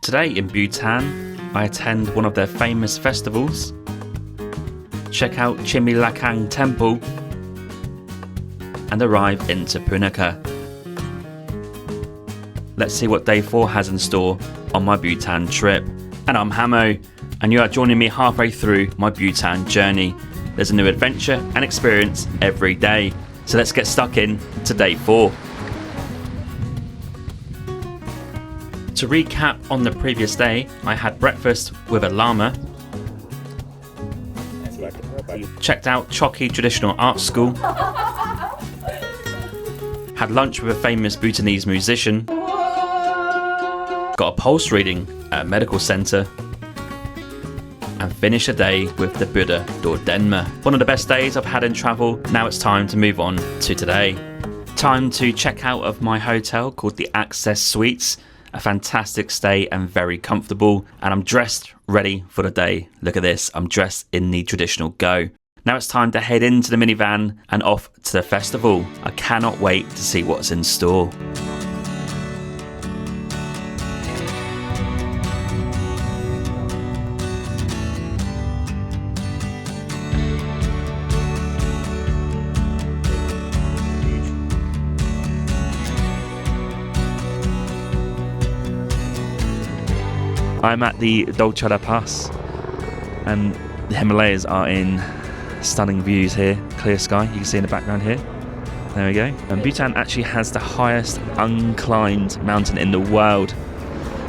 Today in Bhutan, I attend one of their famous festivals, check out Chimi Lhakhang Temple, and arrive into Punakha. Let's see what day 4 has in store on my Bhutan trip. And I'm Hammo, and you are joining me halfway through my Bhutan journey. There's a new adventure and experience every day. So let's get stuck in to day 4. To recap on the previous day, I had breakfast with a lama, checked out Choki Traditional Art School, had lunch with a famous Bhutanese musician, got a pulse reading at a medical centre, and finish the day with the Buddha Dordenma. One of the best days I've had in travel. Now it's time to move on to today. Time to check out of my hotel called the Access Suites. A fantastic stay and very comfortable, and I'm dressed ready for the day. Look at this, I'm dressed in the traditional go. Now it's time to head into the minivan and off to the festival. I cannot wait to see what's in store. I'm at the Dochula Pass, and the Himalayas are in stunning views here. Clear sky, you can see in the background here. There we go. And Bhutan actually has the highest unclimbed mountain in the world.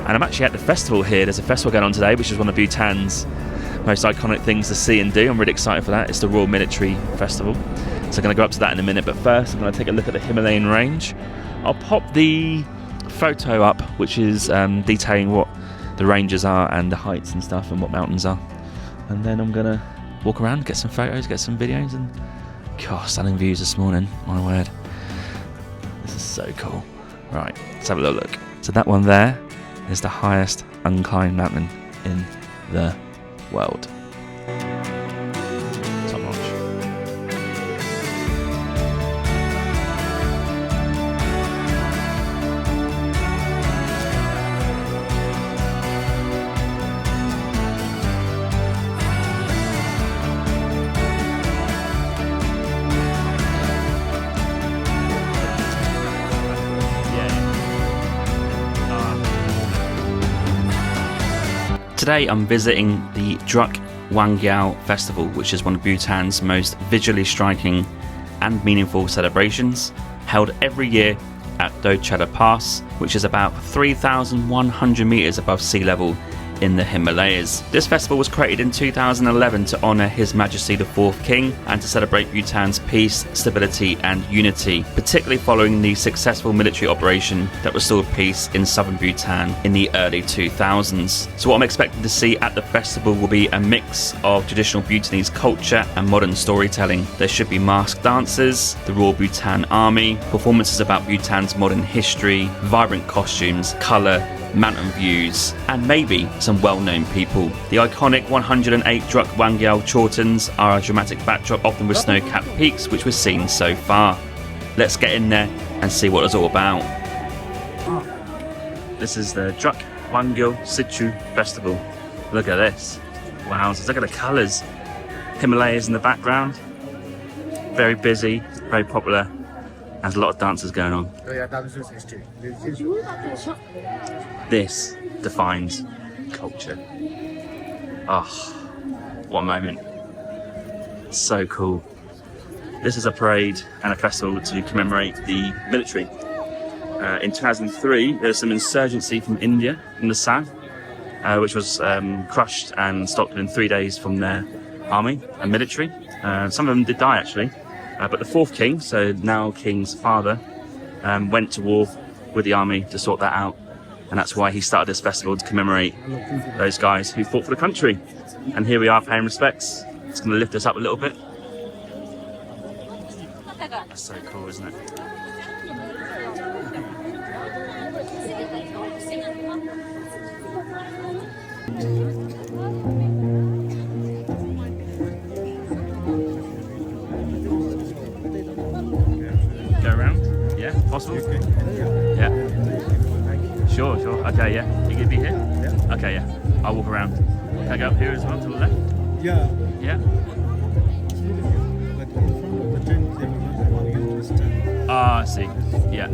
And I'm actually at the festival here. There's a festival going on today, which is one of Bhutan's most iconic things to see and do. I'm really excited for that. It's the Royal Military Festival. So I'm going to go up to that in a minute. But first, I'm going to take a look at the Himalayan range. I'll pop the photo up, which is detailing what the ranges are and the heights and stuff and what mountains are, and then I'm gonna walk around, get some photos, get some videos, and gosh, stunning views this morning, my word, this is so cool. Right, let's have a little look. So that one there is the highest unclimbed mountain in the world. Top notch. Today I'm visiting the Druk Wangyal Festival, which is one of Bhutan's most visually striking and meaningful celebrations, held every year at Dochula Pass, which is about 3,100 meters above sea level in the Himalayas. This festival was created in 2011 to honour His Majesty the 4th King and to celebrate Bhutan's peace, stability and unity, particularly following the successful military operation that restored peace in southern Bhutan in the early 2000s. So what I'm expecting to see at the festival will be a mix of traditional Bhutanese culture and modern storytelling. There should be masked dancers, the Royal Bhutan Army, performances about Bhutan's modern history, vibrant costumes, colour, mountain views, and maybe some well-known people. The iconic 108 Druk Wangyel Chortens are a dramatic backdrop, often with snow-capped peaks, which we've seen so far. Let's get in there and see what it's all about. This is the Druk Wangyel Tshechu Festival. Look at this. Wow, look at the colours. Himalayas in the background. Very busy, very popular. There's a lot of dances going on. This defines culture. Oh, what a moment. So cool. This is a parade and a festival to commemorate the military. In 2003, there was some insurgency from India in the south, which was crushed and stopped within 3 days from their army and military. Some of them did die actually. But the 4th king, so now king's father, went to war with the army to sort that out. And that's why he started this festival, to commemorate those guys who fought for the country. And here we are paying respects. It's going to lift us up a little bit. That's so cool, isn't it? Go around? Yeah, possible? Yeah. Sure. Okay, yeah. You gonna be here? Yeah. Okay, yeah. I'll walk around. Can I go up here as well to the left? Yeah. Yeah. But in front of the tent, they will not allow you to stand. Ah, I see. Yeah.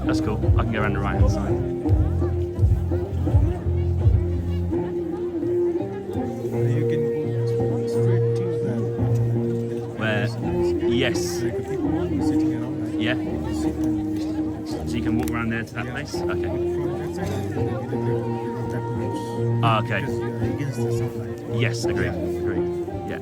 That's cool. I can go around the right hand side. You can go straight to that. Where? Yes. Like the people sitting around. Like, Yeah. sit and So you can walk around there to that place? Okay. from that side, you can that much. Ah, okay. Because you are against the sunlight. Yes, agreed. Agreed. Yeah.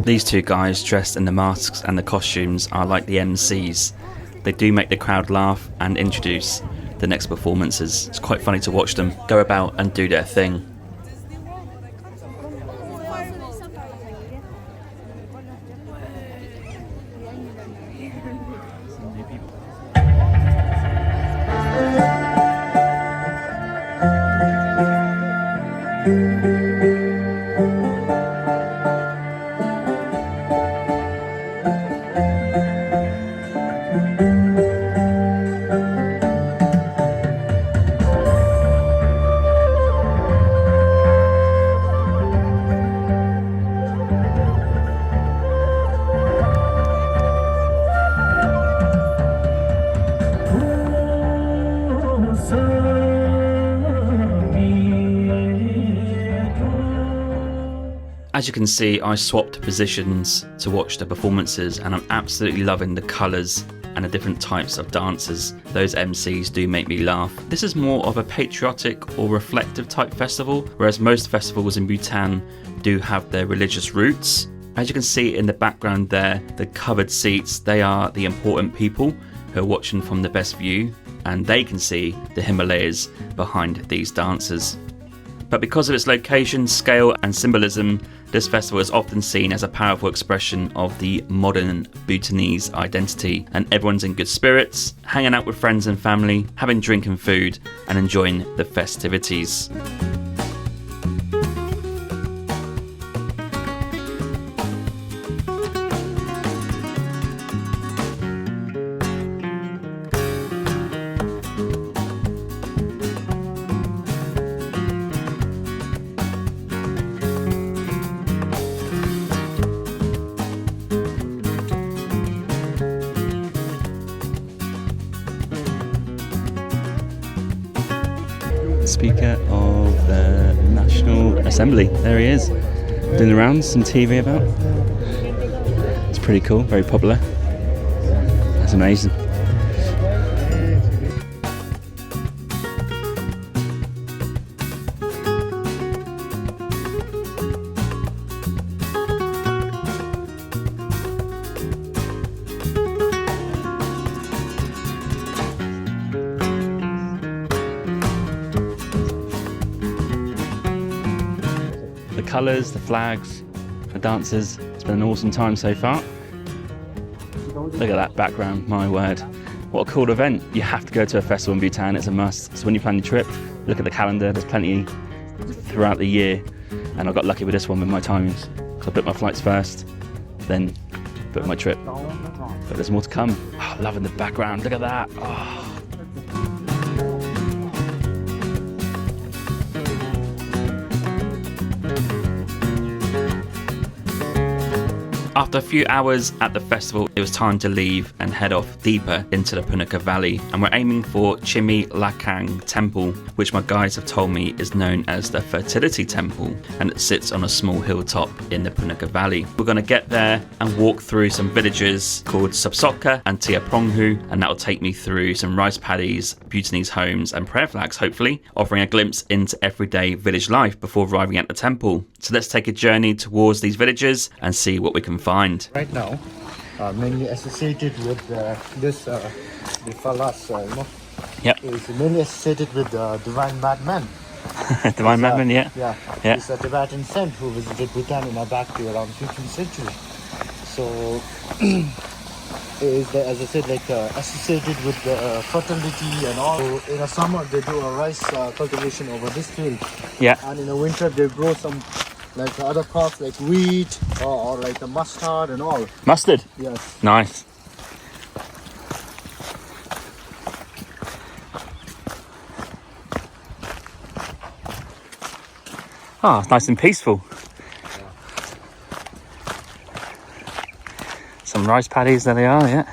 These two guys dressed in the masks and the costumes are like the MCs. They do make the crowd laugh and introduce the next performances. It's quite funny to watch them go about and do their thing. As you can see, I swapped positions to watch the performances and I'm absolutely loving the colours and the different types of dancers. Those MCs do make me laugh. This is more of a patriotic or reflective type festival, whereas most festivals in Bhutan do have their religious roots. As you can see in the background there, the covered seats, they are the important people who are watching from the best view, and they can see the Himalayas behind these dancers. But because of its location, scale and symbolism, this festival is often seen as a powerful expression of the modern Bhutanese identity, and everyone's in good spirits, hanging out with friends and family, having drink and food, and enjoying the festivities. Speaker of the National Assembly. There he is, doing the rounds, some TV about. It's pretty cool, very popular. That's amazing. The colours, the flags, the dancers. It's been an awesome time so far. Look at that background, my word. What a cool event. You have to go to a festival in Bhutan, it's a must. So when you plan your trip, look at the calendar, there's plenty throughout the year. And I got lucky with this one with my timings. So I booked my flights first, then booked my trip. But there's more to come. Oh, loving the background, look at that. Oh. After a few hours at the festival, it was time to leave and head off deeper into the Punakha Valley, and we're aiming for Chimi Lhakhang Temple, which my guides have told me is known as the Fertility Temple, and it sits on a small hilltop in the Punakha Valley. We're going to get there and walk through some villages called Sopsokha and Teopronghu, and that'll take me through some rice paddies, Bhutanese homes and prayer flags, hopefully, offering a glimpse into everyday village life before arriving at the temple. So let's take a journey towards these villages and see what we can find. Right now, mainly associated with this, the Falas, Yep. is mainly associated with the divine Madman. Divine Madman, yeah. Yeah. Yeah. He's a Tibetan saint who visited Bhutan back to around 15th century. So is, the, as I said, like associated with the fertility and all. So in the summer, they do a rice cultivation over this field. Yeah. And in the winter, they grow some like other crops like wheat or like the mustard and all. Mustard? Yes. Nice. Ah, it's nice and peaceful. Some rice paddies, there they are, yeah.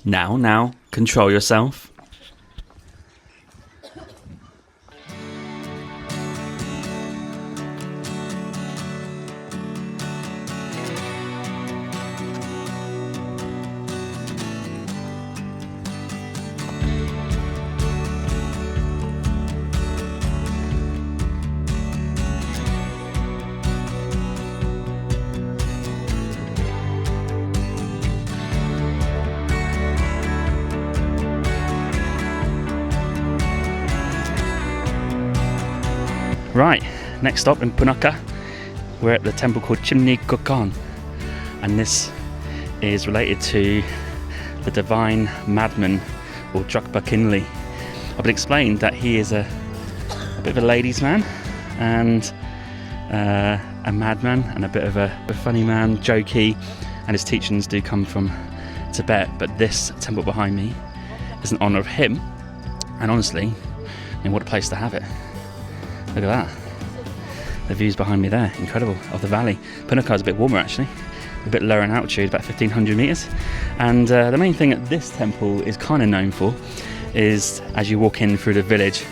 Now, control yourself. Right, next stop in Punakha, we're at the temple called Chimi Lhakhang, and this is related to the divine Madman, or Drukpa Kunley. I've been explained that he is a bit of a ladies' man, and a madman, and a bit of a funny man, jokey, and his teachings do come from Tibet, but this temple behind me is in honour of him, and honestly, I mean, what a place to have it. Look at that. The views behind me there, incredible, of the valley. Punakha is a bit warmer actually, a bit lower in altitude, about 1,500 metres. And the main thing that this temple is kind of known for is, as you walk in through the village,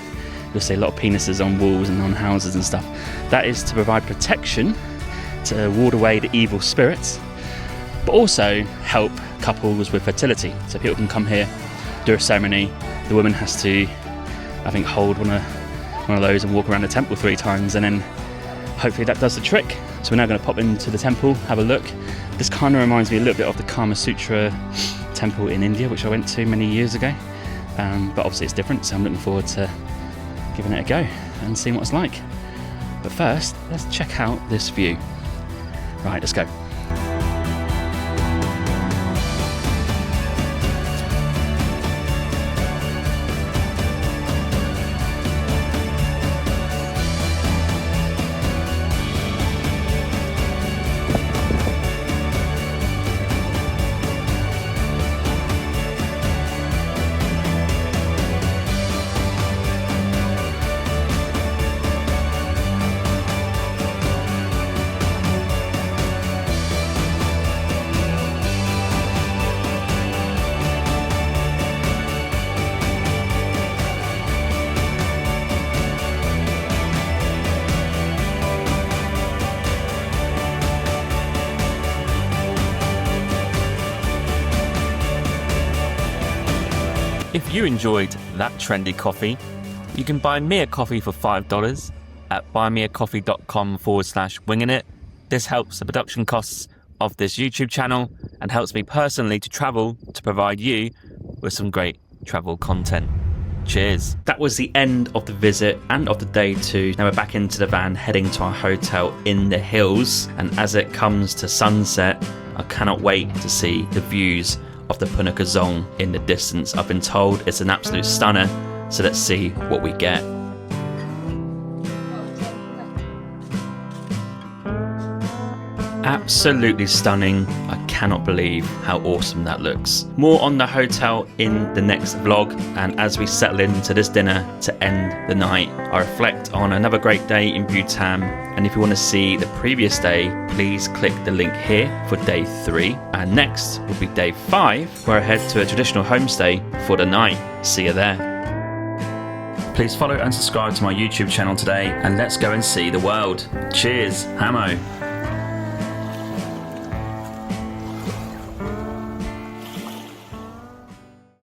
you'll see a lot of penises on walls and on houses and stuff. That is to provide protection, to ward away the evil spirits, but also help couples with fertility. So people can come here, do a ceremony. The woman has to, I think, hold one of those and walk around the temple 3 times, and then hopefully that does the trick. So we're now going to pop into the temple, have a look. This kind of reminds me a little bit of the Kama Sutra temple in India, which I went to many years ago, but obviously it's different, so I'm looking forward to giving it a go and seeing what it's like. But first, let's check out this view. Right, let's go. If you enjoyed that trendy coffee, you can buy me a coffee for $5 at buymeacoffee.com/winging it. This helps the production costs of this YouTube channel and helps me personally to travel to provide you with some great travel content. Cheers. That was the end of the visit and of the day too. Now we're back into the van heading to our hotel in the hills, and as it comes to sunset, I cannot wait to see the views of the Punakha Zhong in the distance. I've been told it's an absolute stunner, so let's see what we get. Absolutely stunning. I cannot believe how awesome that looks. More on the hotel in the next vlog, and as we settle into this dinner to end the night, I reflect on another great day in Bhutan. And if you want to see the previous day, please click the link here for day 3. And next will be day 5, where I head to a traditional homestay for the night. See you there. Please follow and subscribe to my YouTube channel today, and let's go and see the world. Cheers, Hammo.